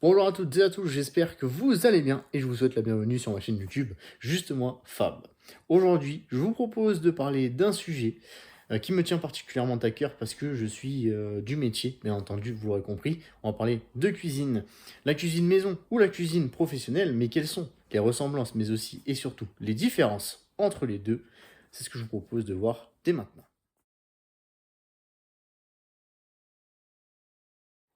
Bonjour à toutes et à tous, j'espère que vous allez bien et je vous souhaite la bienvenue sur ma chaîne YouTube, juste moi, Fab. Aujourd'hui, je vous propose de parler d'un sujet qui me tient particulièrement à cœur parce que je suis du métier, bien entendu, vous l'aurez compris. On va parler de cuisine, la cuisine maison ou la cuisine professionnelle, mais quelles sont les ressemblances, mais aussi et surtout les différences entre les deux. C'est ce que je vous propose de voir dès maintenant.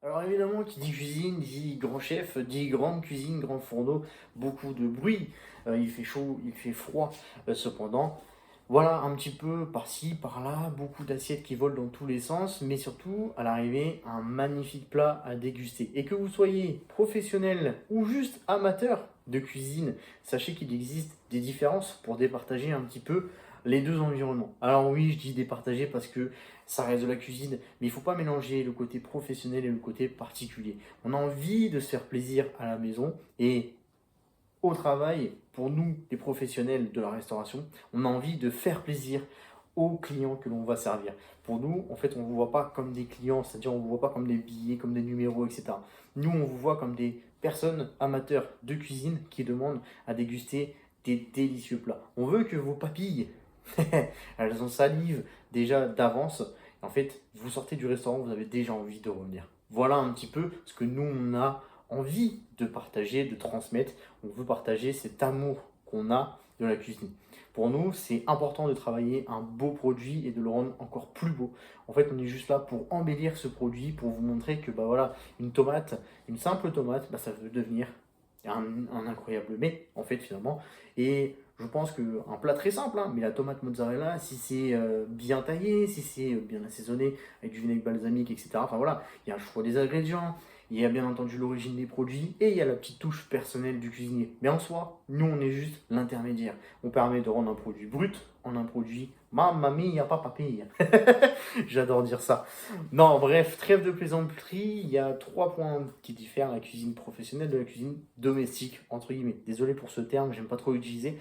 Alors évidemment, qui dit cuisine, dit grand chef, dit grande cuisine, grand fourneau, beaucoup de bruit, il fait chaud, il fait froid, cependant. Voilà un petit peu par-ci, par-là, beaucoup d'assiettes qui volent dans tous les sens, mais surtout, à l'arrivée, un magnifique plat à déguster. Et que vous soyez professionnel ou juste amateur de cuisine, sachez qu'il existe des différences pour départager un petit peu les deux environnements. Alors oui, je dis départager parce que ça reste de la cuisine, mais il ne faut pas mélanger le côté professionnel et le côté particulier. On a envie de se faire plaisir à la maison et au travail, pour nous, les professionnels de la restauration, on a envie de faire plaisir aux clients que l'on va servir. Pour nous, en fait, on ne vous voit pas comme des clients, c'est-à-dire on ne vous voit pas comme des billets, comme des numéros, etc. Nous, on vous voit comme des personnes amateurs de cuisine qui demandent à déguster des délicieux plats. On veut que vos papilles, elles ont salive déjà d'avance. En fait, vous sortez du restaurant, vous avez déjà envie de revenir. Voilà un petit peu ce que nous, on a envie de partager, de transmettre. On veut partager cet amour qu'on a de la cuisine. Pour nous, c'est important de travailler un beau produit et de le rendre encore plus beau. En fait, on est juste là pour embellir ce produit, pour vous montrer que bah voilà, une tomate, une simple tomate, bah, ça peut devenir un incroyable mets, en fait, finalement. Et je pense qu'un plat très simple, hein, mais la tomate mozzarella, si c'est bien taillé, si c'est bien assaisonné avec du vinaigre balsamique, etc. Enfin voilà, il y a un choix des ingrédients, il y a bien entendu l'origine des produits et il y a la petite touche personnelle du cuisinier. Mais en soi, nous, on est juste l'intermédiaire. On permet de rendre un produit brut en un produit mamma mia, papa mia. J'adore dire ça. Non, bref, trêve de plaisanterie, il y a 3 points qui diffèrent la cuisine professionnelle de la cuisine domestique, entre guillemets. Désolé pour ce terme, j'aime pas trop l'utiliser,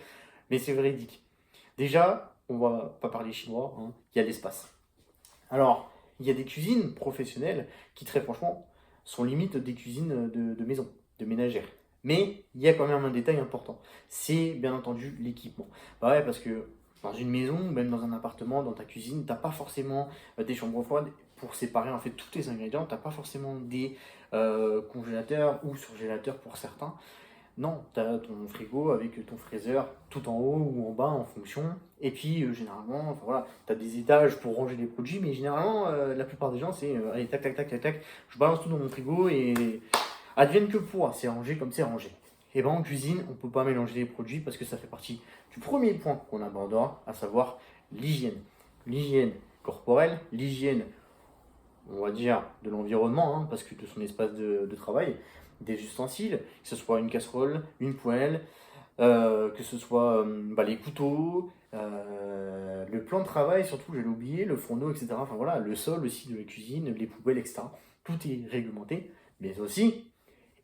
mais c'est véridique. Déjà, on va pas parler chinois, hein, il y a l'espace. Alors, il y a des cuisines professionnelles qui, très franchement, sont limite des cuisines de maison, de ménagères. Mais il y a quand même un détail important. C'est bien entendu l'équipement. Bah ouais, parce que dans une maison, même dans un appartement, dans ta cuisine, t'as pas forcément des chambres froides pour séparer en fait tous tes ingrédients. T'as pas forcément des congélateurs ou surgélateurs pour certains. Non, tu as ton frigo avec ton fraiseur tout en haut ou en bas en fonction. Et puis généralement, enfin, voilà, tu as des étages pour ranger les produits, mais généralement, la plupart des gens, c'est allez, tac, tac, tac, tac, tac, je balance tout dans mon frigo et advienne que pourra, c'est rangé comme c'est rangé. Et ben en cuisine, on ne peut pas mélanger les produits parce que ça fait partie du premier point qu'on abordera, à savoir l'hygiène. L'hygiène corporelle, l'hygiène on va dire, de l'environnement, hein, parce que de son espace de travail, des ustensiles, que ce soit une casserole, une poêle, que ce soit bah, les couteaux, le plan de travail, surtout, j'ai oublié, le fourneau, etc. Enfin voilà, le sol aussi de la cuisine, les poubelles, etc. Tout est réglementé, mais aussi,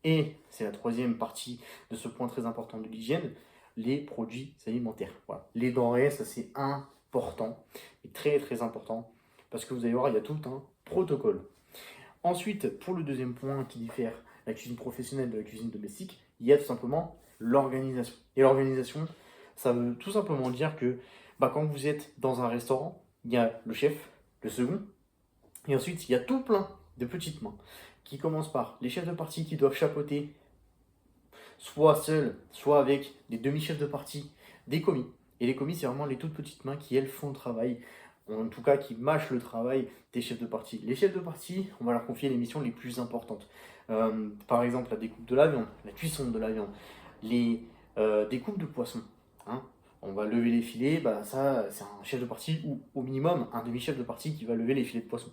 et c'est la troisième partie de ce point très important de l'hygiène, les produits alimentaires. Voilà. Les denrées, ça c'est important, et très très important, parce que vous allez voir, il y a tout un protocole. Ensuite, pour le deuxième point qui diffère la cuisine professionnelle de la cuisine domestique, il y a tout simplement l'organisation. Et l'organisation, ça veut tout simplement dire que bah, quand vous êtes dans un restaurant, il y a le chef, le second, et ensuite il y a tout plein de petites mains qui commencent par les chefs de partie qui doivent chapeauter, soit seuls, soit avec des demi-chefs de partie, des commis. Et les commis, c'est vraiment les toutes petites mains qui, elles, font le travail, en tout cas qui mâchent le travail des chefs de partie. Les chefs de partie, on va leur confier les missions les plus importantes. Par exemple, la découpe de la viande, la cuisson de la viande, les découpes de poisson. Hein. On va lever les filets, bah ça, c'est un chef de partie ou au minimum un demi-chef de partie qui va lever les filets de poisson.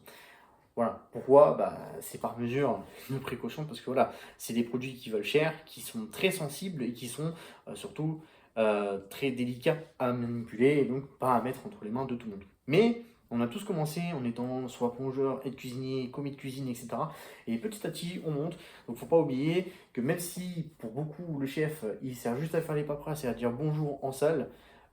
Voilà. Pourquoi bah, c'est par mesure de précaution, parce que voilà, c'est des produits qui valent cher, qui sont très sensibles et qui sont surtout très délicats à manipuler et donc pas à mettre entre les mains de tout le monde. Mais on a tous commencé en étant soit plongeur, aide cuisinier, commis de cuisine, etc. Et petit à petit, on monte. Donc faut pas oublier que même si pour beaucoup le chef, il sert juste à faire les paperasses et à dire bonjour en salle,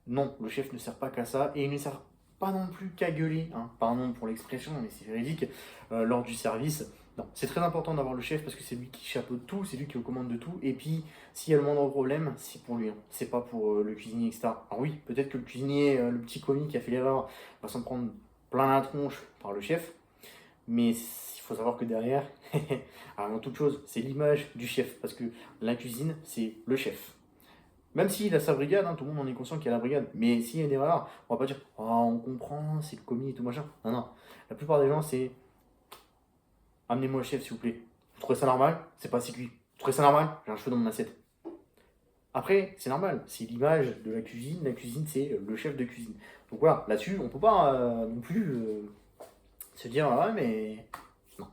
non, le chef ne sert pas qu'à ça et il ne sert pas non plus qu'à gueuler, hein, pardon pour l'expression, mais c'est véridique, lors du service. Non, c'est très important d'avoir le chef parce que c'est lui qui chapeaute tout, c'est lui qui est aux commandes de tout. Et puis, s'il y a le moindre problème, c'est pour lui, hein. C'est pas pour le cuisinier, etc. Alors oui, peut-être que le cuisinier, le petit commis qui a fait l'erreur, va s'en prendre plein la tronche par le chef. Mais il faut savoir que derrière, avant toute chose, c'est l'image du chef. Parce que la cuisine, c'est le chef. Même s'il a sa brigade, hein, tout le monde en est conscient qu'il y a la brigade. Mais s'il y a une erreur, on va pas dire oh, on comprend, c'est le commis et tout machin. Non, non. La plupart des gens, c'est amenez-moi le chef, s'il vous plaît. Vous trouvez ça normal? C'est pas assez cuit. Vous trouvez ça normal? J'ai un cheveu dans mon assiette. Après, c'est normal, c'est l'image de la cuisine. La cuisine, c'est le chef de cuisine. Donc voilà, là-dessus, on peut pas non plus se dire ah ouais, mais non.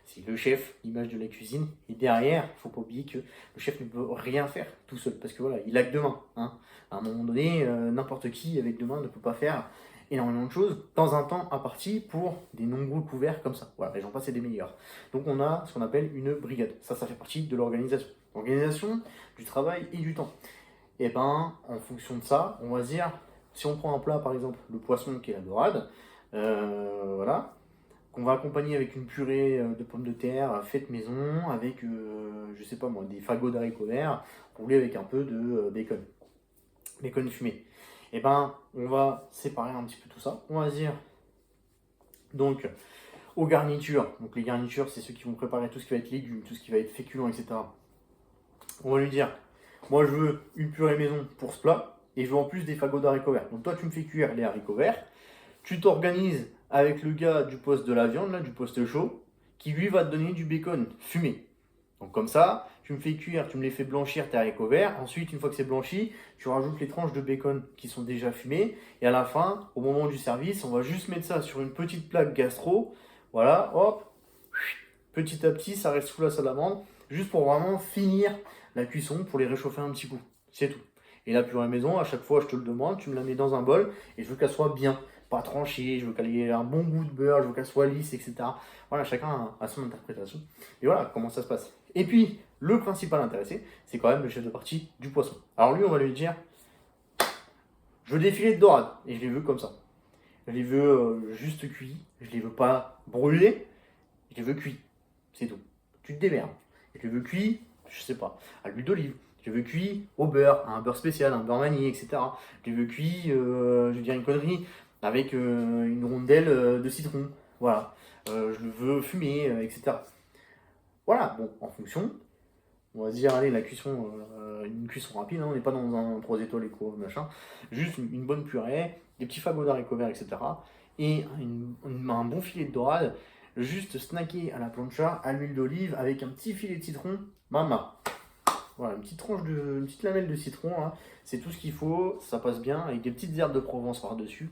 C'est le chef, l'image de la cuisine. Et derrière, il faut pas oublier que le chef ne peut rien faire tout seul. Parce que voilà, il a que deux mains, hein. À un moment donné, n'importe qui avec deux mains ne peut pas faire énormément de choses dans un temps imparti pour des nombreux couverts comme ça. Voilà, et j'en passe et des meilleurs. Donc on a ce qu'on appelle une brigade. Ça fait partie de l'organisation. L'organisation du travail et du temps. Et ben, en fonction de ça, on va se dire, si on prend un plat par exemple, le poisson qui est la dorade, voilà, qu'on va accompagner avec une purée de pommes de terre faite maison, avec, je sais pas moi, des fagots d'haricots verts, roulés avec un peu de bacon fumé. Et ben, on va séparer un petit peu tout ça. On va se dire, donc, aux garnitures. Donc les garnitures, c'est ceux qui vont préparer tout ce qui va être légumes, tout ce qui va être féculent, etc. On va lui dire, moi je veux une purée maison pour ce plat, et je veux en plus des fagots d'haricots verts. Donc toi tu me fais cuire les haricots verts, tu t'organises avec le gars du poste de la viande, là, du poste chaud, qui lui va te donner du bacon fumé. Donc comme ça, tu me fais cuire, tu me les fais blanchir tes haricots verts. Ensuite, une fois que c'est blanchi, tu rajoutes les tranches de bacon qui sont déjà fumées. Et à la fin, au moment du service, on va juste mettre ça sur une petite plaque gastro. Voilà, hop, petit à petit, ça reste sous la salamandre, juste pour vraiment finir la cuisson, pour les réchauffer un petit coup. C'est tout. Et la purée maison, à chaque fois, je te le demande, tu me la mets dans un bol et je veux qu'elle soit bien, pas tranchée, je veux qu'elle ait un bon goût de beurre, je veux qu'elle soit lisse, etc. Voilà, chacun a son interprétation. Et voilà comment ça se passe. Et puis, le principal intéressé, c'est quand même le chef de partie du poisson. Alors lui, on va lui dire, je veux des filets de dorade, et je les veux comme ça. Je les veux juste cuits, je les veux pas brûlés, je les veux cuits. C'est tout. Tu te démerdes. Je les veux cuits, je sais pas, à l'huile d'olive. Je les veux cuits au beurre, à un beurre spécial, un beurre vanillé, etc. Je les veux cuits, je veux dire une connerie, avec une rondelle de citron. Voilà. Je le veux fumé, etc. Voilà, bon, en fonction, on va se dire, allez, la cuisson, une cuisson rapide, hein, on n'est pas dans un 3 étoiles éco, machin. Juste une bonne purée, des petits fagots d'haricots verts, etc. Et un bon filet de dorade, juste snacké à la plancha, à l'huile d'olive, avec un petit filet de citron, mama. Voilà, une petite lamelle de citron, hein. C'est tout ce qu'il faut, ça passe bien, avec des petites herbes de Provence par-dessus.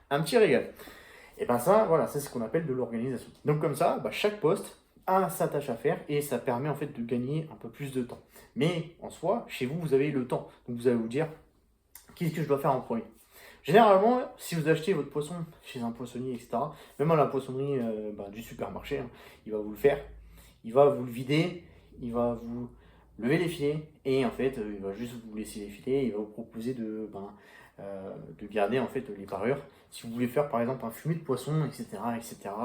Un petit régal. Et ben ça, voilà, ça c'est ce qu'on appelle de l'organisation. Donc comme ça, bah, chaque poste a sa tâche à faire et ça permet en fait de gagner un peu plus de temps. Mais en soi, chez vous, vous avez le temps. Donc vous allez vous dire, qu'est-ce que je dois faire en premier? Généralement, si vous achetez votre poisson chez un poissonnier, etc., même à la poissonnerie du supermarché, hein, il va vous le faire, il va vous le vider, il va vous lever les filets et en fait, il va juste vous laisser les filets, il va vous proposer de garder en fait les parures. Si vous voulez faire par exemple un fumet de poisson, etc.,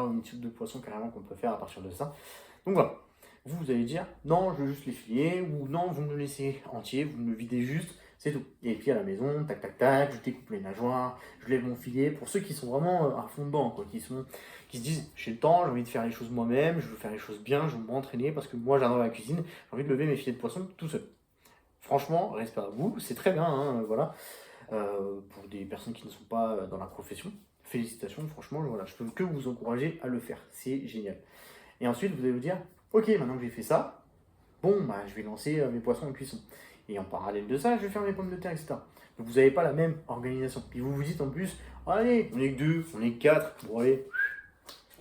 ou une soupe de poisson carrément qu'on peut faire à partir de ça. Donc voilà, vous allez dire non, je veux juste les filets, ou non, vous me le laissez entier, vous me le videz juste, c'est tout. Et puis à la maison, tac tac tac, je découpe les nageoires, je lève mon filet. Pour ceux qui sont vraiment à fond dedans, quoi, qui se disent j'ai le temps, j'ai envie de faire les choses moi-même, je veux faire les choses bien, je veux m'entraîner parce que moi j'adore la cuisine, j'ai envie de lever mes filets de poisson tout seul. Franchement, respect à vous, c'est très bien, hein, voilà. Pour des personnes qui ne sont pas dans la profession, félicitations, franchement, voilà, je peux que vous encourager à le faire, c'est génial. Et ensuite, vous allez vous dire, ok, maintenant que j'ai fait ça, bon, bah, je vais lancer mes poissons en cuisson. Et en parallèle de ça, je vais faire mes pommes de terre, etc. Donc vous n'avez pas la même organisation. Puis vous vous dites en plus, allez, on est que deux, on est que quatre, bon allez,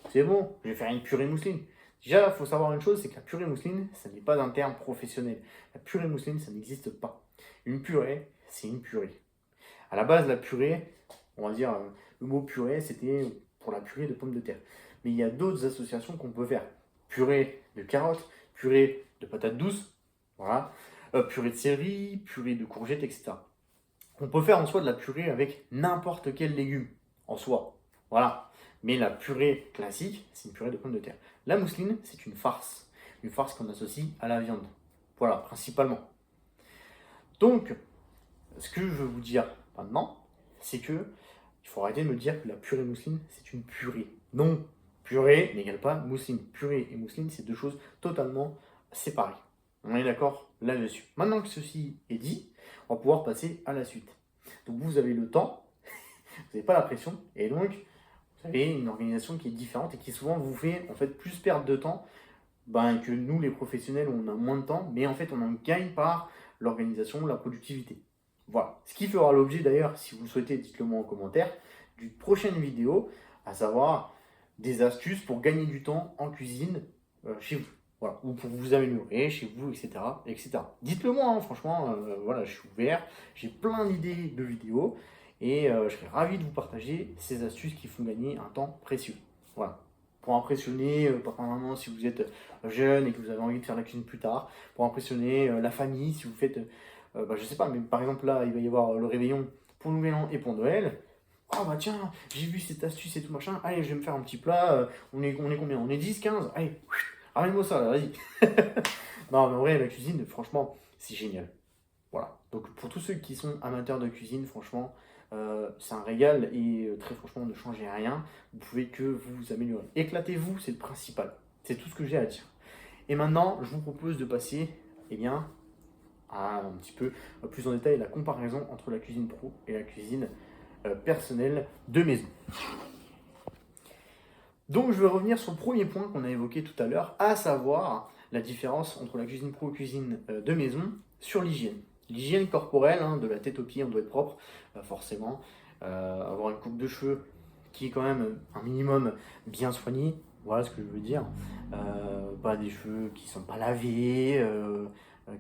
c'est bon, je vais faire une purée mousseline. Déjà, il faut savoir une chose, c'est que la purée mousseline, ça n'est pas un terme professionnel. La purée mousseline, ça n'existe pas. Une purée, c'est une purée. À la base, la purée, on va dire, le mot purée, c'était pour la purée de pommes de terre. Mais il y a d'autres associations qu'on peut faire. Purée de carottes, purée de patates douces, voilà, purée de céleri, purée de courgettes, etc. On peut faire en soi de la purée avec n'importe quel légume, en soi. Voilà. Mais la purée classique, c'est une purée de pommes de terre. La mousseline, c'est une farce. Une farce qu'on associe à la viande. Voilà, principalement. Donc, ce que je veux vous dire maintenant, c'est que il faut arrêter de me dire que la purée mousseline, c'est une purée. Non, purée n'égale pas mousseline. Purée et mousseline, c'est deux choses totalement séparées. On est d'accord là-dessus. Maintenant que ceci est dit, on va pouvoir passer à la suite. Donc vous avez le temps, vous n'avez pas la pression, et donc vous avez une organisation qui est différente et qui souvent vous fait en fait plus perdre de temps que nous les professionnels on a moins de temps, mais en fait on en gagne par l'organisation, la productivité. Voilà. Ce qui fera l'objet d'ailleurs, si vous le souhaitez, dites-le moi en commentaire, d'une prochaine vidéo, à savoir des astuces pour gagner du temps en cuisine chez vous. Voilà. Ou pour vous améliorer chez vous, etc. etc. Dites-le moi, hein, franchement, voilà, je suis ouvert, j'ai plein d'idées de vidéos et je serais ravi de vous partager ces astuces qui font gagner un temps précieux. Voilà. Pour impressionner papa, maman si vous êtes jeune et que vous avez envie de faire la cuisine plus tard, pour impressionner la famille si vous faites, je sais pas, mais par exemple là, il va y avoir le réveillon pour Nouvel An et pour Noël. Oh bah tiens, j'ai vu cette astuce et tout machin, allez, je vais me faire un petit plat, on est combien? On est 10, 15? Allez, ramène-moi ça là, vas-y. Non, mais en vrai, la cuisine, franchement, c'est génial. Voilà. Donc pour tous ceux qui sont amateurs de cuisine, franchement, c'est un régal et très franchement, ne changez rien. Vous pouvez que vous améliorer. Éclatez-vous, c'est le principal. C'est tout ce que j'ai à dire. Et maintenant, je vous propose de passer, eh bien, à un petit peu plus en détail la comparaison entre la cuisine pro et la cuisine personnelle de maison. Donc je vais revenir sur le premier point qu'on a évoqué tout à l'heure, à savoir la différence entre la cuisine pro et la cuisine de maison sur l'hygiène. L'hygiène corporelle, hein, de la tête aux pieds, on doit être propre, forcément. Avoir une coupe de cheveux qui est quand même un minimum bien soignée, voilà ce que je veux dire. Pas des cheveux qui sont pas lavés,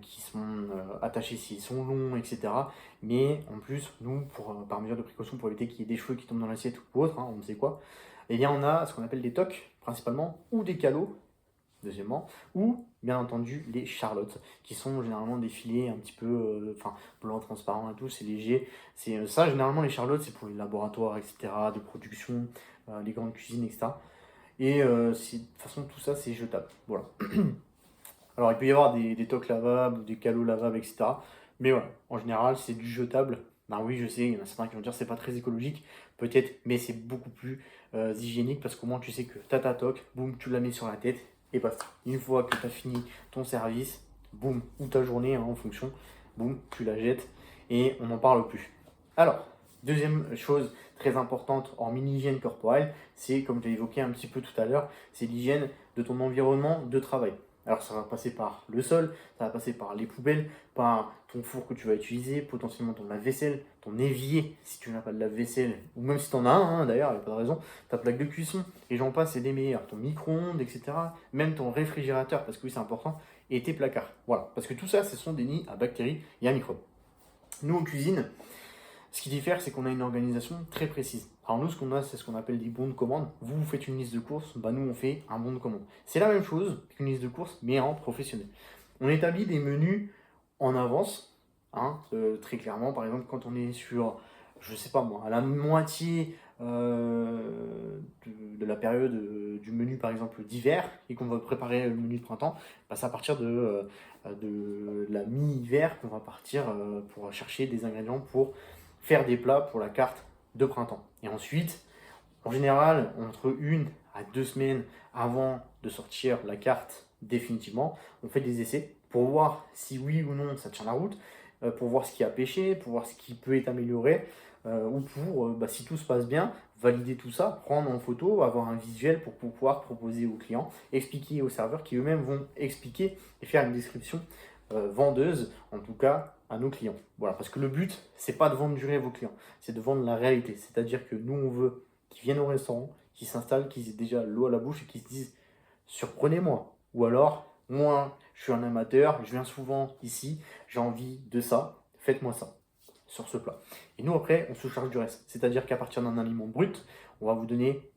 qui sont attachés s'ils sont longs, etc. Mais en plus, nous, par mesure de précaution, pour éviter qu'il y ait des cheveux qui tombent dans l'assiette ou autre, hein, on ne sait quoi, eh bien on a ce qu'on appelle des toques, principalement, ou des calots, deuxièmement, ou bien entendu les charlottes, qui sont généralement des filets un petit peu blanc, transparent et tout, c'est léger. C'est ça, généralement les charlottes, c'est pour les laboratoires, etc., de production, les grandes cuisines, etc. Et de toute façon, tout ça, c'est jetable. Voilà. Alors, il peut y avoir des toques lavables ou des calots lavables, etc. Mais voilà, en général, c'est du jetable. Ben oui, je sais, il y en a certains qui vont dire c'est pas très écologique, peut-être, mais c'est beaucoup plus hygiénique parce qu'au moins tu sais que tu as ta toque, boum, tu la mets sur la tête et basta. Une fois que tu as fini ton service, boum, ou ta journée hein, en fonction, boum, tu la jettes et on n'en parle plus. Alors, deuxième chose très importante en mini-hygiène corporelle, c'est comme j'ai évoqué un petit peu tout à l'heure, c'est l'hygiène de ton environnement de travail. Alors ça va passer par le sol, ça va passer par les poubelles, par ton four que tu vas utiliser, potentiellement ton lave-vaisselle, ton évier si tu n'as pas de lave-vaisselle, ou même si tu en as un hein, d'ailleurs, il n'y a pas de raison, ta plaque de cuisson, et j'en passe, c'est des meilleurs, ton micro-ondes, etc. Même ton réfrigérateur, parce que oui c'est important, et tes placards. Voilà, parce que tout ça, ce sont des nids à bactéries et à microbes. Nous en cuisine, ce qui diffère, c'est qu'on a une organisation très précise. Alors nous, ce qu'on a, c'est ce qu'on appelle des bons de commande. Vous faites une liste de courses, bah nous, on fait un bon de commande. C'est la même chose qu'une liste de courses, mais en professionnel. On établit des menus en avance, hein, très clairement. Par exemple, quand on est sur, je sais pas moi, à la moitié de la période du menu, par exemple, d'hiver, et qu'on va préparer le menu de printemps, bah, c'est à partir de la mi-hiver qu'on va partir pour chercher des ingrédients pour faire des plats pour la carte de printemps. Et ensuite, en général, entre 1 à 2 semaines avant de sortir la carte définitivement, on fait des essais pour voir si oui ou non ça tient la route, pour voir ce qui a pêché, pour voir ce qui peut être amélioré, ou pour, si tout se passe bien, valider tout ça, prendre en photo, avoir un visuel pour pouvoir proposer aux clients, expliquer aux serveurs qui eux-mêmes vont expliquer et faire une description vendeuse, en tout cas à nos clients. Voilà, parce que le but, c'est pas de vendre du rêve aux clients, c'est de vendre la réalité. C'est-à-dire que nous, on veut qu'ils viennent au restaurant, qu'ils s'installent, qu'ils aient déjà l'eau à la bouche et qu'ils se disent surprenez-moi. Ou alors, moi, je suis un amateur, je viens souvent ici, j'ai envie de ça, faites-moi ça sur ce plat. Et nous, après, on se charge du reste. C'est-à-dire qu'à partir d'un aliment brut, on va vous donner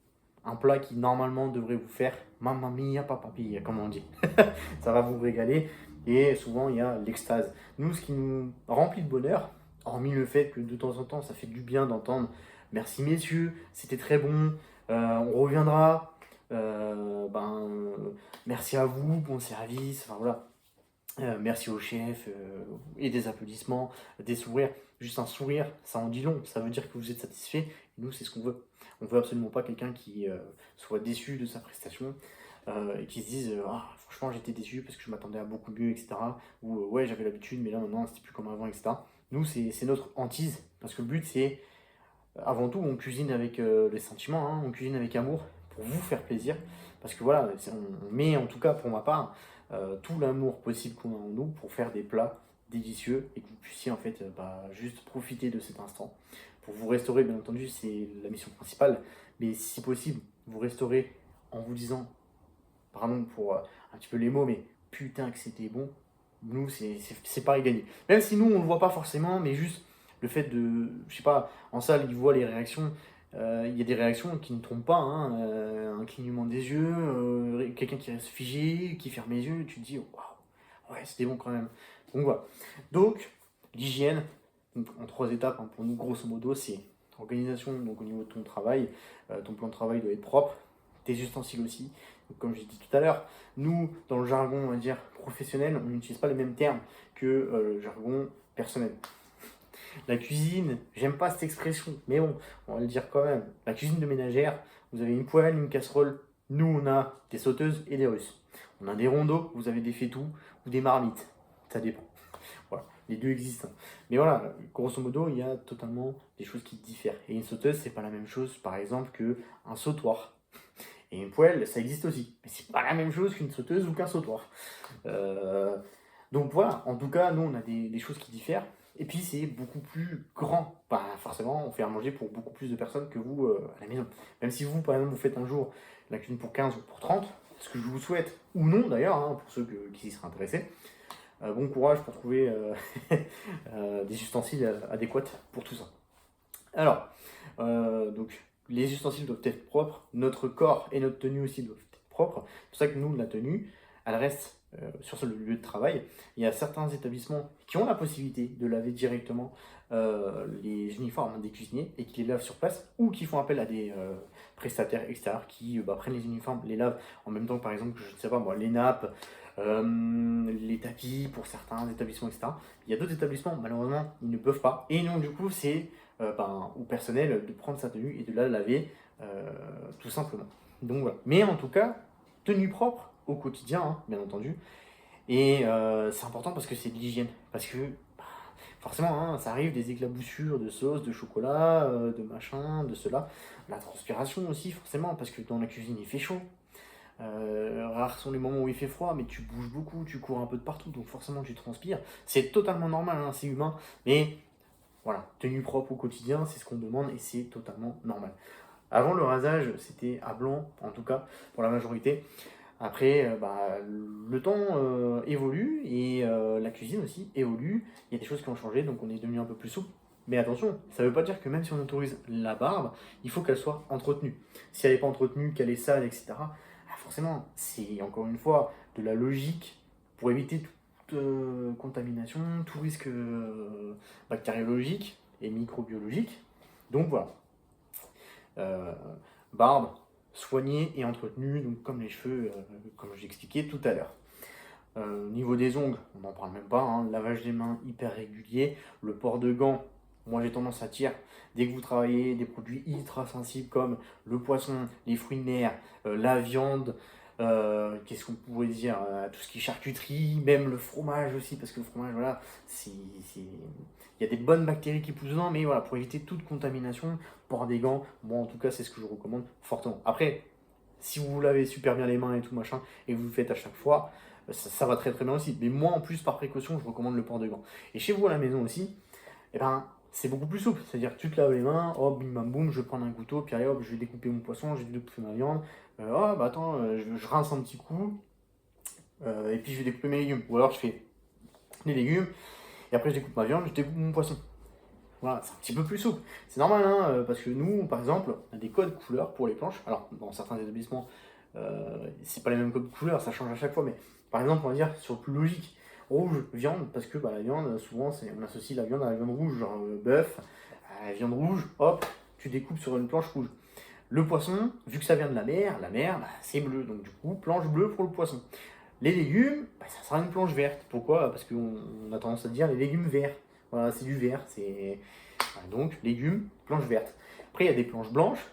un plat qui normalement devrait vous faire mamma mia, papa mia, comme on dit. Ça va vous régaler et souvent il y a l'extase. Nous, ce qui nous remplit de bonheur, hormis le fait que de temps en temps, ça fait du bien d'entendre merci messieurs, c'était très bon, on reviendra, merci à vous, bon service, enfin voilà. Merci au chef, et des applaudissements, des sourires. Juste un sourire, ça en dit long, ça veut dire que vous êtes satisfait. Et nous, c'est ce qu'on veut. On veut absolument pas quelqu'un qui soit déçu de sa prestation et qui se dise ah, franchement, j'étais déçu parce que je m'attendais à beaucoup mieux, etc. Ou ouais, j'avais l'habitude, mais là maintenant, c'était plus comme avant, etc. Nous, c'est notre hantise parce que le but, c'est avant tout, on cuisine avec les sentiments, hein, on cuisine avec amour pour vous faire plaisir. Parce que voilà, on met en tout cas pour ma part tout l'amour possible qu'on a en nous pour faire des plats délicieux et que vous puissiez en fait juste profiter de cet instant. Pour vous restaurer, bien entendu, c'est la mission principale, mais si possible, vous restaurez en vous disant, pardon pour un petit peu les mots, mais putain que c'était bon, nous c'est pareil gagné. Même si nous on le voit pas forcément, mais juste le fait de, je sais pas, en salle ils voient les réactions, il y a des réactions qui ne trompent pas, hein, un clignement des yeux, quelqu'un qui reste figé, qui ferme les yeux, tu te dis waouh, ouais c'était bon quand même. Donc voilà. Donc l'hygiène, donc, en 3 étapes hein, pour nous grosso modo c'est organisation donc au niveau de ton travail, ton plan de travail doit être propre, tes ustensiles aussi. Donc, comme j'ai dit tout à l'heure, nous dans le jargon on va dire professionnel, on n'utilise pas les mêmes termes que le jargon personnel. La cuisine, j'aime pas cette expression, mais bon, on va le dire quand même. La cuisine de ménagère, vous avez une poêle, une casserole. Nous, on a des sauteuses et des russes. On a des rondeaux, vous avez des fétous ou des marmites. Ça dépend. Voilà, les deux existent. Mais voilà, grosso modo, il y a totalement des choses qui diffèrent. Et une sauteuse, c'est pas la même chose, par exemple, qu'un sautoir. Et une poêle, ça existe aussi. Mais c'est pas la même chose qu'une sauteuse ou qu'un sautoir. Euh, donc voilà, en tout cas, nous, on a des choses qui diffèrent. Et puis, c'est beaucoup plus grand. Bah, forcément, on fait à manger pour beaucoup plus de personnes que vous à la maison. Même si vous, par exemple, vous faites un jour la cuisine pour 15 ou pour 30, ce que je vous souhaite, ou non d'ailleurs, hein, pour ceux qui y seraient intéressés, bon courage pour trouver des ustensiles adéquats pour tout ça. Alors, donc, les ustensiles doivent être propres, notre corps et notre tenue aussi doivent être propres. C'est pour ça que nous, la tenue, elle reste sur ce lieu de travail. Il y a certains établissements qui ont la possibilité de laver directement les uniformes des cuisiniers et qui les lavent sur place ou qui font appel à des prestataires extérieurs qui prennent les uniformes, les lavent en même temps que par exemple, je ne sais pas moi, les nappes, les tapis pour certains établissements, etc. Il y a d'autres établissements, malheureusement, ils ne peuvent pas. Et donc, du coup, c'est au personnel de prendre sa tenue et de la laver tout simplement. Donc voilà. Mais en tout cas, tenue propre au quotidien, hein, bien entendu. Et c'est important parce que c'est de l'hygiène. Parce que forcément, hein, ça arrive des éclaboussures de sauce, de chocolat, de machin, de cela. La transpiration aussi, forcément, parce que dans la cuisine, il fait chaud. Rares sont les moments où il fait froid, mais tu bouges beaucoup, tu cours un peu de partout, donc forcément tu transpires. C'est totalement normal, hein, c'est humain, mais voilà, tenue propre au quotidien, c'est ce qu'on demande et c'est totalement normal. Avant le rasage, c'était à blanc, en tout cas pour la majorité. Après, le temps évolue et la cuisine aussi évolue. Il y a des choses qui ont changé, donc on est devenu un peu plus souple. Mais attention, ça ne veut pas dire que même si on autorise la barbe, il faut qu'elle soit entretenue. Si elle n'est pas entretenue, qu'elle est sale, etc., forcément, c'est encore une fois de la logique pour éviter toute contamination, tout risque bactériologique et microbiologique. Donc voilà. Euh, Barbe, soignée et entretenue, donc comme les cheveux, comme j'expliquais tout à l'heure. Niveau des ongles, on n'en parle même pas, hein, lavage des mains hyper régulier, le port de gants, moi j'ai tendance à dire, dès que vous travaillez des produits ultra sensibles comme le poisson, les fruits de mer, la viande, qu'est-ce qu'on pourrait dire, tout ce qui est charcuterie, même le fromage aussi, parce que le fromage, voilà, il y a des bonnes bactéries qui poussent dedans, mais voilà, pour éviter toute contamination, port des gants, moi en tout cas c'est ce que je recommande fortement. Après, si vous vous lavez super bien les mains et tout machin, et que vous le faites à chaque fois, ça va très très bien aussi. Mais moi en plus par précaution, je recommande le port de gants. Et chez vous à la maison aussi, eh ben, c'est beaucoup plus souple. C'est-à-dire que tu te laves les mains, hop, bim bam boum, je vais prendre un couteau, puis allez hop, je vais découper mon poisson, je vais découper ma viande. Oh bah attends, je rince un petit coup, et puis je vais découper mes légumes. Ou alors je fais les légumes, et après je découpe ma viande, je découpe mon poisson. Voilà, c'est un petit peu plus souple. C'est normal, hein, parce que nous, par exemple, on a des codes couleurs pour les planches. Alors, dans certains établissements, c'est pas les mêmes codes couleurs, ça change à chaque fois, mais par exemple, on va dire sur le plus logique, Rouge, viande, parce que la viande, souvent, on associe la viande à la viande rouge, genre bœuf, à la viande rouge, hop, tu découpes sur une planche rouge. Le poisson, vu que ça vient de la mer, c'est bleu, donc du coup, planche bleue pour le poisson. Les légumes, ça sera une planche verte. Pourquoi? Parce qu'on a tendance à dire les légumes verts. Voilà, c'est du vert. Donc, légumes, planche verte. Après, il y a des planches blanches.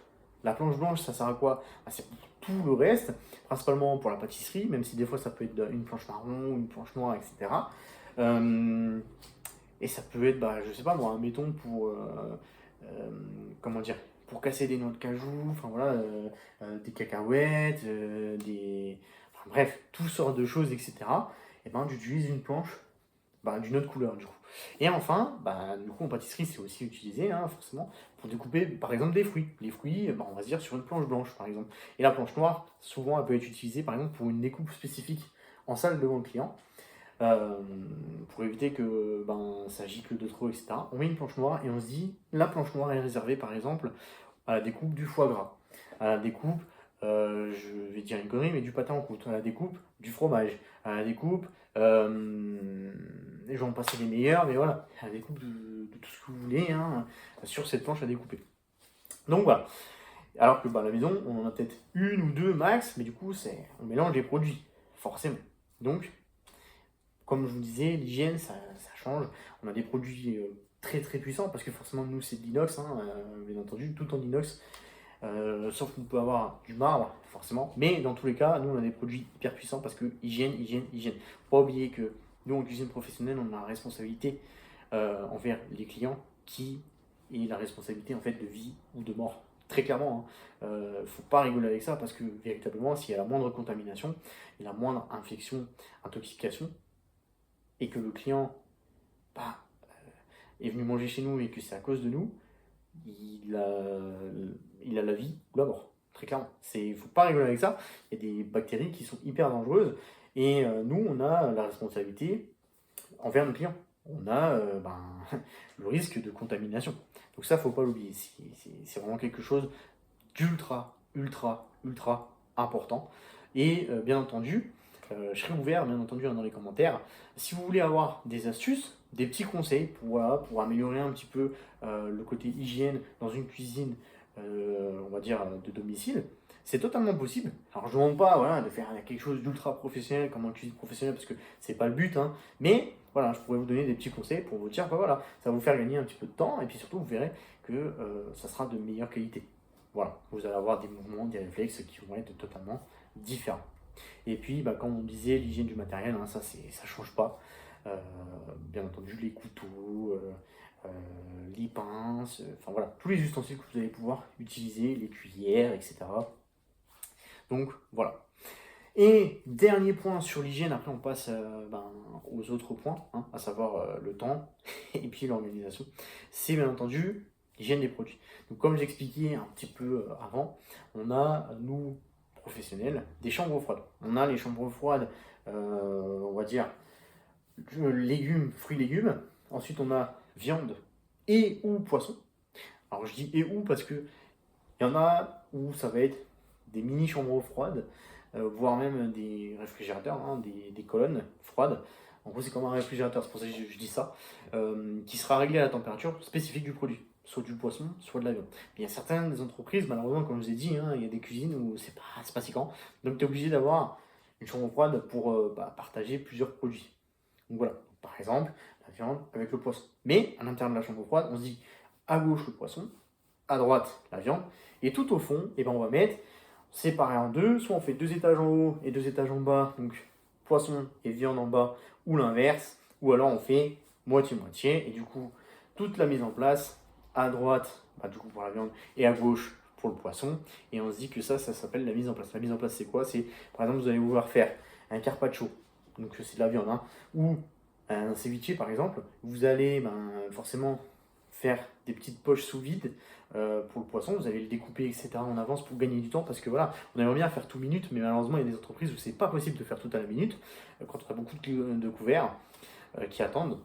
La planche blanche, ça sert à quoi? C'est pour tout le reste, principalement pour la pâtisserie, même si des fois ça peut être une planche marron, une planche noire, etc. Et ça peut être, je sais pas moi, mettons comment dire, pour casser des noix de cajou, enfin voilà, des cacahuètes, enfin, bref, toutes sortes de choses, etc. Et ben, tu utilises une planche d'une autre couleur du coup. Et enfin, du coup en pâtisserie c'est aussi utilisé forcément pour découper par exemple des fruits. Les fruits, on va se dire sur une planche blanche par exemple. Et la planche noire, souvent elle peut être utilisée par exemple pour une découpe spécifique en salle devant le client. euh, pour éviter que ça gicle de trop, etc. On met une planche noire et on se dit la planche noire est réservée par exemple à la découpe du foie gras, à la découpe, je vais dire une connerie, mais du pâté en croûte, à la découpe du fromage, à la découpe, et j'en passer les meilleurs, mais voilà, à la découpe de tout ce que vous voulez sur cette planche à découper. Donc voilà. Alors que à la maison, on en a peut-être une ou deux max, mais du coup, on mélange les produits, forcément. Donc, comme je vous disais, l'hygiène, ça change. On a des produits très très puissants, parce que forcément, nous, c'est de l'inox, bien entendu, tout en inox. Sauf qu'on peut avoir du marbre, forcément. Mais dans tous les cas, nous, on a des produits hyper puissants parce que hygiène, hygiène, hygiène. Faut pas oublier que nous, en cuisine professionnelle, on a la responsabilité envers les clients qui est la responsabilité en fait de vie ou de mort. Très clairement, faut pas rigoler avec ça parce que véritablement, s'il y a la moindre contamination et la moindre infection, intoxication, et que le client bah, est venu manger chez nous et que c'est à cause de nous, il a la vie ou la mort, très clairement. Il ne faut pas rigoler avec ça. Il y a des bactéries qui sont hyper dangereuses et nous, on a la responsabilité envers nos clients. On a le risque de contamination. Donc ça, faut pas l'oublier. C'est vraiment quelque chose d'ultra, ultra, ultra important. Et bien entendu, je serai ouvert, bien entendu, dans les commentaires. Si vous voulez avoir des astuces, des petits conseils pour améliorer un petit peu le côté hygiène dans une cuisine, on va dire, de domicile, c'est totalement possible. Alors, je ne demande pas de faire quelque chose d'ultra professionnel comme en cuisine professionnelle parce que c'est pas le but, mais voilà, je pourrais vous donner des petits conseils pour vous dire, voilà, ça va vous faire gagner un petit peu de temps et puis surtout, vous verrez que ça sera de meilleure qualité. Voilà, vous allez avoir des mouvements, des réflexes qui vont être totalement différents. Et puis, comme on disait, l'hygiène du matériel, ça ne change pas. Bien entendu, les couteaux, les pinces, enfin voilà, tous les ustensiles que vous allez pouvoir utiliser, les cuillères, etc. Donc voilà. Et dernier point sur l'hygiène, après on passe aux autres points, à savoir le temps et puis l'organisation, c'est bien entendu l'hygiène des produits. Donc comme j'expliquais un petit peu avant, on a, nous, professionnels, des chambres froides. On a les chambres froides, on va dire, légumes, fruits, légumes. Ensuite on a viande et ou poisson. Alors je dis et ou parce que il y en a où ça va être des mini chambres froides, voire même des réfrigérateurs, des colonnes froides. En gros, c'est comme un réfrigérateur, c'est pour ça que je dis ça, qui sera réglé à la température spécifique du produit, soit du poisson, soit de la viande. Il y a certaines entreprises, malheureusement, comme je vous ai dit, il y a des cuisines où c'est pas si grand, donc tu es obligé d'avoir une chambre froide pour partager plusieurs produits. Donc voilà, par exemple, la viande avec le poisson. Mais à l'intérieur de la chambre froide, on se dit à gauche le poisson, à droite la viande, et tout au fond, on va mettre séparé en deux, soit on fait 2 étages en haut et 2 étages en bas, donc poisson et viande en bas, ou l'inverse, ou alors on fait moitié-moitié, et du coup, toute la mise en place, à droite, du coup pour la viande, et à gauche pour le poisson, et on se dit que ça s'appelle la mise en place. La mise en place, c'est quoi? C'est, par exemple, vous allez vouloir faire un carpaccio, donc c'est de la viande, ou un ceviche par exemple, vous allez forcément faire des petites poches sous vide pour le poisson, vous allez le découper, etc. en avance pour gagner du temps, parce que voilà, on aimerait bien faire tout minute, mais malheureusement il y a des entreprises où c'est pas possible de faire tout à la minute, quand on a beaucoup de couverts qui attendent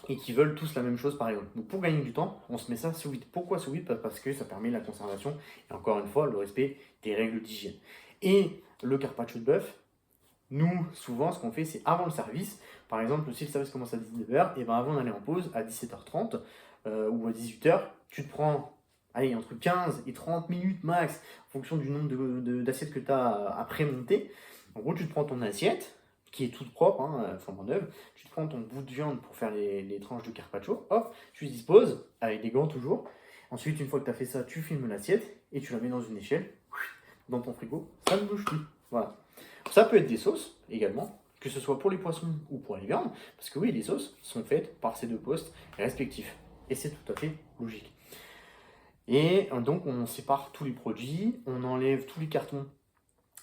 et qui veulent tous la même chose par exemple. Donc pour gagner du temps, on se met ça sous vide. Pourquoi sous vide? Parce que ça permet la conservation et encore une fois le respect des règles d'hygiène. Et le carpaccio de bœuf, Nous, souvent, ce qu'on fait, c'est avant le service. Par exemple, si le service commence à 19h, et ben avant d'aller en pause, à 17h30 ou à 18h, tu te prends, allez, entre 15 et 30 minutes max, en fonction du nombre d'assiettes que tu as à prémonter. En gros, tu te prends ton assiette, qui est toute propre, hein, flambant neuve, tu te prends ton bout de viande pour faire les tranches de carpaccio, hop, tu disposes, avec des gants toujours. Ensuite, une fois que tu as fait ça, tu filmes l'assiette et tu la mets dans une échelle, dans ton frigo, ça ne bouge plus. Voilà. Ça peut être des sauces également, que ce soit pour les poissons ou pour les viandes, parce que oui, les sauces sont faites par ces deux postes respectifs. Et c'est tout à fait logique. Et donc on sépare tous les produits, on enlève tous les cartons,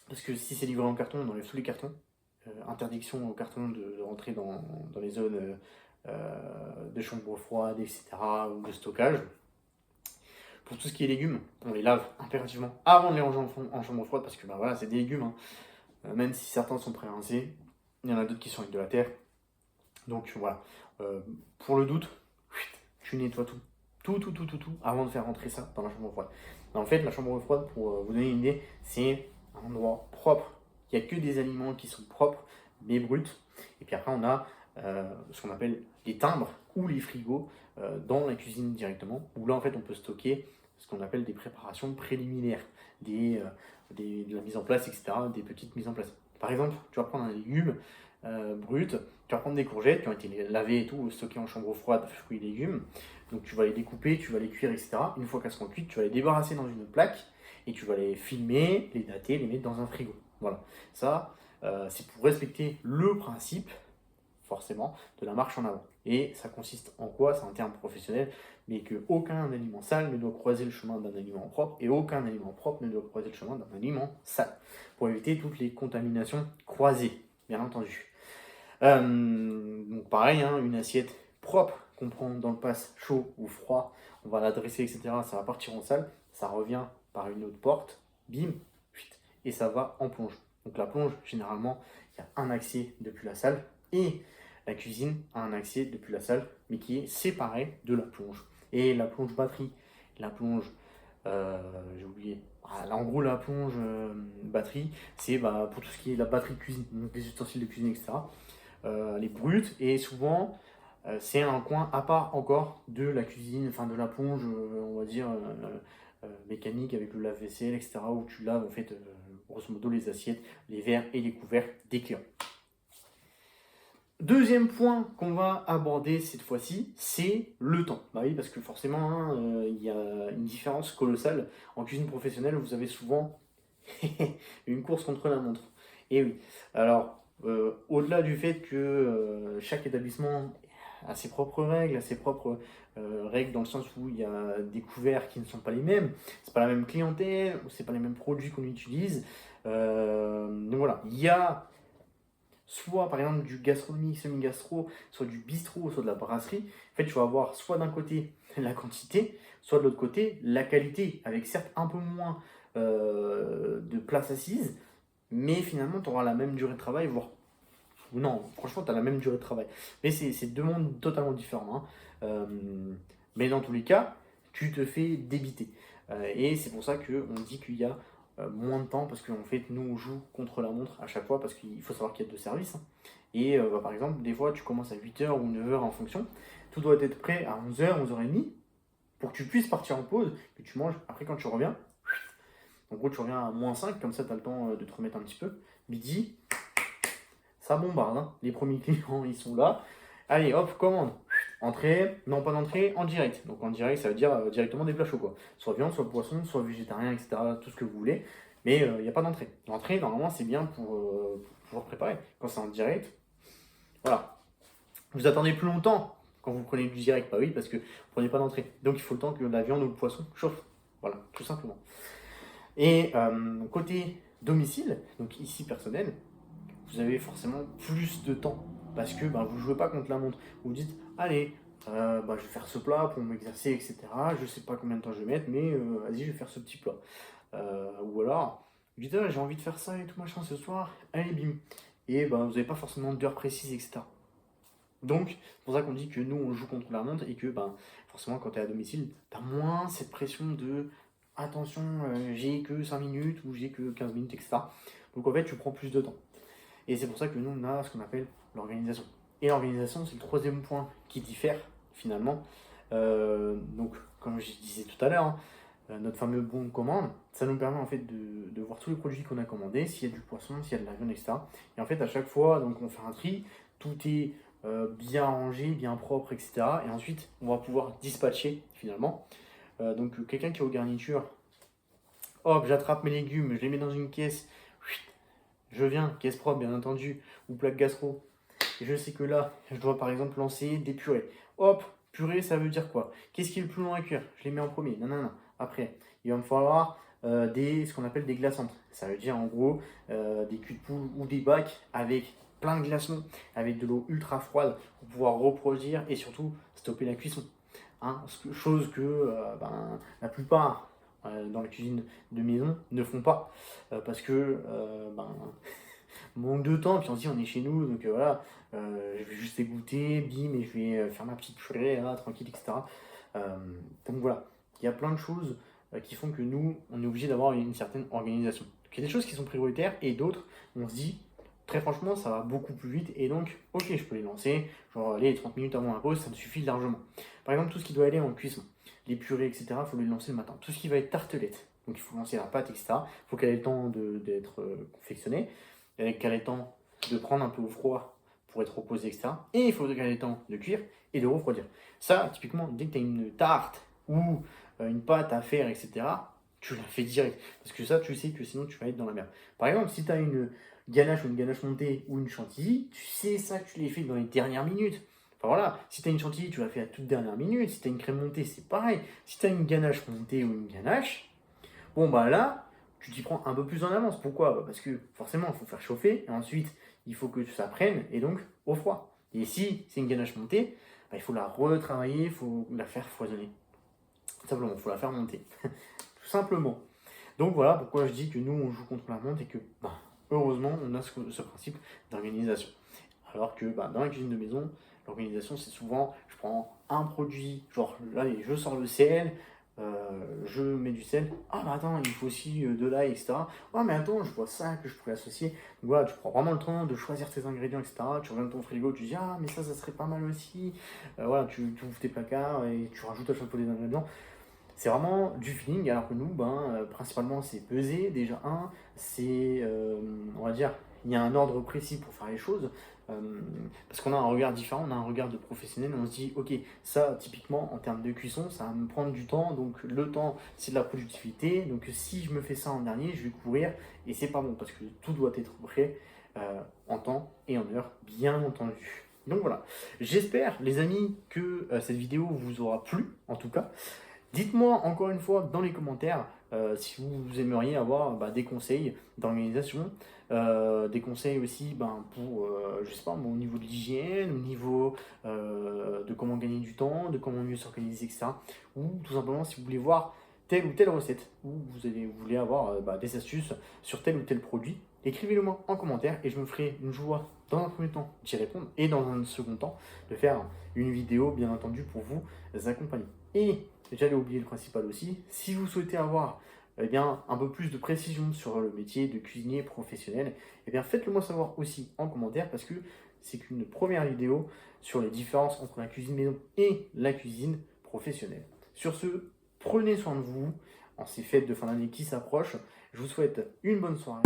parce que si c'est livré en carton, on enlève tous les cartons. Interdiction aux cartons de rentrer dans les zones de chambre froide, etc., ou de stockage. Pour tout ce qui est légumes, on les lave impérativement avant de les ranger en chambre froide, parce que bah, voilà, c'est des légumes, hein. Même si certains sont pré-rincés, il y en a d'autres qui sont avec de la terre. Donc voilà. Pour le doute, tu nettoies tout. Tout, avant de faire rentrer ça dans la chambre froide. En fait, la chambre froide, pour vous donner une idée, c'est un endroit propre. Il n'y a que des aliments qui sont propres, mais bruts. Et puis après, on a ce qu'on appelle les timbres ou les frigos dans la cuisine directement, où là, en fait, on peut stocker ce qu'on appelle des préparations préliminaires, de la mise en place, etc., des petites mises en place. Par exemple, tu vas prendre un légume brut, tu vas prendre des courgettes qui ont été lavées et tout, stockées en chambre froide, fruits et légumes. Donc tu vas les découper, tu vas les cuire, etc. Une fois qu'elles seront cuites, tu vas les débarrasser dans une plaque et tu vas les filmer, les dater, les mettre dans un frigo. Voilà. Ça, c'est pour respecter le principe, forcément, de la marche en avant. Et ça consiste en quoi? C'est un terme professionnel, mais qu'aucun aliment sale ne doit croiser le chemin d'un aliment propre et aucun aliment propre ne doit croiser le chemin d'un aliment sale, pour éviter toutes les contaminations croisées, bien entendu. Donc pareil, hein, une assiette propre qu'on prend dans le pass chaud ou froid, on va la dresser, etc. Ça va partir en salle, ça revient par une autre porte, bim, et ça va en plonge. Donc la plonge, généralement, il y a un accès depuis la salle et la cuisine a un accès depuis la salle, mais qui est séparé de la plonge. Et la plonge batterie, la plonge, j'ai oublié. Ah, là, en gros, la plonge batterie, c'est bah, pour tout ce qui est la batterie de cuisine, donc les ustensiles de cuisine, etc. Les brutes, et souvent c'est un coin à part encore de la cuisine, enfin de la plonge, on va dire mécanique avec le lave-vaisselle, etc. où tu laves en fait grosso modo les assiettes, les verres et les couverts des clients. Deuxième point qu'on va aborder cette fois-ci, c'est le temps. Bah oui, parce que forcément, hein, il y a une différence colossale. En cuisine professionnelle, vous avez souvent une course contre la montre. Et oui. Alors, au-delà du fait que chaque établissement a ses propres règles, a ses propres règles dans le sens où il y a des couverts qui ne sont pas les mêmes, c'est pas la même clientèle, ou c'est pas les mêmes produits qu'on utilise. Donc voilà, il y a soit par exemple du gastronomique, semi-gastro, soit du bistrot, soit de la brasserie. En fait, tu vas avoir soit d'un côté la quantité, soit de l'autre côté la qualité, avec certes un peu moins de place assise, mais finalement tu auras la même durée de travail, voire non, franchement, tu as la même durée de travail. Mais c'est deux mondes totalement différents, hein. Mais dans tous les cas, tu te fais débiter. Et c'est pour ça qu'on dit qu'il y a moins de temps, parce qu'en fait, nous, on joue contre la montre à chaque fois, parce qu'il faut savoir qu'il y a deux services, hein. Et bah, par exemple, des fois, tu commences à 8h ou 9h en fonction. Tout doit être prêt à 11h, 11h30, pour que tu puisses partir en pause, que tu manges. Après, quand tu reviens, en gros, tu reviens à -5, comme ça, tu as le temps de te remettre un petit peu. Midi, ça bombarde, hein. Les premiers clients, ils sont là. Allez, hop, commande. Entrée, non pas d'entrée, en direct. Donc en direct, ça veut dire directement des plats chauds, quoi. Soit viande, soit poisson, soit végétarien, etc. Tout ce que vous voulez. Mais il n'y a pas d'entrée. L'entrée, normalement, c'est bien pour pouvoir préparer. Quand c'est en direct, voilà. Vous attendez plus longtemps quand vous prenez du direct, bah oui, parce que vous prenez pas d'entrée. Donc il faut le temps que la viande ou le poisson chauffe. Voilà, tout simplement. Et côté domicile, donc ici personnel, vous avez forcément plus de temps parce que bah, vous ne jouez pas contre la montre. Vous vous dites, allez, bah, je vais faire ce plat pour m'exercer, etc. Je ne sais pas combien de temps je vais mettre, mais vas-y, je vais faire ce petit plat. Ou alors, vous dites, ah, j'ai envie de faire ça et tout machin ce soir, allez, bim. Et bah, vous n'avez pas forcément d'heure précise, etc. Donc, c'est pour ça qu'on dit que nous, on joue contre la montre et que bah, forcément, quand tu es à domicile, tu as moins cette pression de attention, j'ai que 5 minutes ou j'ai que 15 minutes, etc. Donc en fait, tu prends plus de temps. Et c'est pour ça que nous, on a ce qu'on appelle l'organisation. Et l'organisation, c'est le troisième point qui diffère finalement. Donc, comme je disais tout à l'heure, hein, notre fameux bon de commande, ça nous permet en fait de voir tous les produits qu'on a commandés, s'il y a du poisson, s'il y a de la viande, etc. Et en fait, à chaque fois, donc on fait un tri, tout est bien rangé, bien propre, etc. Et ensuite, on va pouvoir dispatcher finalement. Donc, quelqu'un qui est aux garnitures, hop, j'attrape mes légumes, je les mets dans une caisse, je viens, caisse propre bien entendu, ou plaque gastro. Et je sais que là, je dois par exemple lancer des purées. Hop, purée, ça veut dire quoi? Qu'est-ce qui est le plus long à cuire? Je les mets en premier. Non, non, non. Après, il va me falloir ce qu'on appelle des glaçantes. Ça veut dire en gros des culs de poule ou des bacs avec plein de glaçons, avec de l'eau ultra froide pour pouvoir reproduire et surtout stopper la cuisson. Hein, chose que la plupart dans la cuisine de maison ne font pas parce que manque de temps, puis on se dit on est chez nous, donc voilà, je vais juste égoutter, bim, et je vais faire ma petite purée là, tranquille, etc. Donc voilà, il y a plein de choses qui font que nous, on est obligé d'avoir une certaine organisation. Donc, il y a des choses qui sont prioritaires et d'autres, on se dit, très franchement, ça va beaucoup plus vite et donc, ok, je peux les lancer, genre les 30 minutes avant la pause, ça me suffit largement. Par exemple, tout ce qui doit aller en cuisson, les purées, etc., il faut les lancer le matin. Tout ce qui va être tartelette, donc il faut lancer la pâte, etc., il faut qu'elle ait le temps d'être confectionnée, qu'elle ait le temps de prendre un peu au froid pour être reposée, etc. Et il faut qu'elle ait le temps de cuire et de refroidir. Ça, typiquement, dès que tu as une tarte ou une pâte à faire, etc., tu la fais direct. Parce que ça, tu sais que sinon, tu vas être dans la merde. Par exemple, si tu as une ganache ou une ganache montée ou une chantilly, tu sais ça que tu les fais dans les dernières minutes. Enfin voilà, si tu as une chantilly, tu la fais à toute dernière minute. Si tu as une crème montée, c'est pareil. Si tu as une ganache montée ou une ganache, bon bah là, tu t'y prends un peu plus en avance. Pourquoi? Parce que forcément, il faut faire chauffer, et ensuite, il faut que ça prenne, et donc au froid. Et si c'est une ganache montée, il faut la retravailler, il faut la faire foisonner. Simplement, il faut la faire monter. Tout simplement. Donc voilà pourquoi je dis que nous, on joue contre la montre et que, heureusement, on a ce principe d'organisation. Alors que dans la cuisine de maison, l'organisation, c'est souvent, je prends un produit, genre là, je sors le sel, je mets du sel. Ah, mais attends, il faut aussi de l'ail, etc. Ah, mais attends, je vois ça que je pourrais associer. Donc voilà, tu prends vraiment le temps de choisir tes ingrédients, etc. Tu reviens de ton frigo, tu dis, ah, mais ça serait pas mal aussi. Voilà, tu ouvres tes placards et tu rajoutes à chaque fois des ingrédients. C'est vraiment du feeling, alors que nous, principalement, c'est peser. Déjà, c'est, on va dire, il y a un ordre précis pour faire les choses. Parce qu'on a un regard différent, on a un regard de professionnel, on se dit, ok, ça, typiquement, en termes de cuisson, ça va me prendre du temps, donc le temps, c'est de la productivité, donc si je me fais ça en dernier, je vais courir, et c'est pas bon, parce que tout doit être prêt en temps et en heure, bien entendu. Donc voilà, j'espère, les amis, que cette vidéo vous aura plu, en tout cas. Dites-moi encore une fois dans les commentaires si vous aimeriez avoir des conseils d'organisation, des conseils aussi pour, je sais pas, au niveau de l'hygiène, au niveau de comment gagner du temps, de comment mieux s'organiser, etc. Ou tout simplement si vous voulez voir telle ou telle recette, ou vous voulez avoir des astuces sur tel ou tel produit, écrivez-le moi en commentaire et je me ferai une joie dans un premier temps d'y répondre et dans un second temps de faire une vidéo bien entendu pour vous accompagner. Et j'allais oublier le principal aussi, si vous souhaitez avoir un peu plus de précision sur le métier de cuisinier professionnel, faites-le moi savoir aussi en commentaire parce que c'est qu'une première vidéo sur les différences entre la cuisine maison et la cuisine professionnelle. Sur ce, prenez soin de vous en ces fêtes de fin d'année qui s'approchent. Je vous souhaite une bonne soirée.